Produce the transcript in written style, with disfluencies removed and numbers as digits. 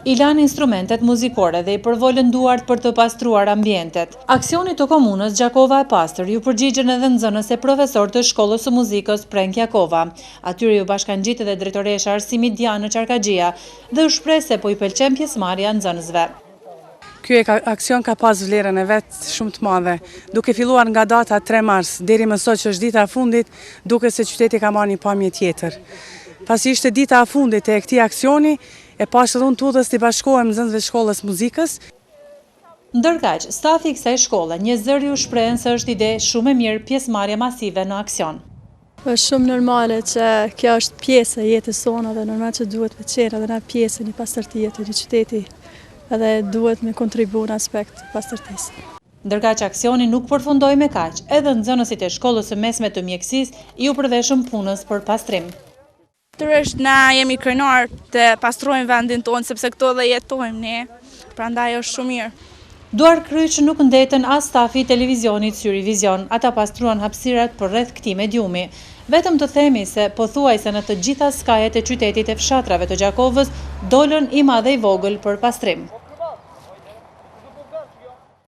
I lanë instrumentet muzikore dhe i përvolën duart për të pastruar ambientet. Aksioni të komunës Gjakova e Pastër ju përgjigjen edhe nxënës e profesor të shkollës së muzikës Prenk Jakova. Atyre ju bashkangjitet edhe drejtoresha e arsimit Diana Çarkaxhia dhe u shpreh se po i pëlqen pjesëmarrja e nxënësve. Ky aksion ka pas vlerën e vet shumë të madhe, duke filluar nga data 3 mars deri më sot që është dita e fundit, duke se qyteti ka marrë një pamje tjetër. Pasi ishte dita e fundit e këtij aksioni, e pashë unë tutës të bashkohem nxënësve shkollës muzikës. Ndërkaq, stafi i kësaj shkolle një zëri u shprehen se është ide shumë e mirë pjesëmarrja masive në aksion. Është shumë normale që kjo është pjesë e jetës sonë dhe normal që duhet me qenë edhe na pjesë një pastërtie të një qyteti edhe duhet me kontribu në aspekt pastërtisë. Ndërkaq aksioni nuk përfundoi me kaq, edhe nxënësit e shkollës së mesme të mjekësisë ju përveshën punës për pastrim. Natyrisht na jemi krenar të pastrojmë vendin tonë, sepse këto dhe jetojmë ne, prandaj është shumë mirë. Duar kryq nuk ndetën as stafi i televizionit Syrivizion, ata pastruan hapësirat për rreth këtij mediumi. Vetëm të themi se pothuajse në të gjitha skajet e qytetit e fshatrave të Gjakovës dolën i madhe i vogël për pastrim.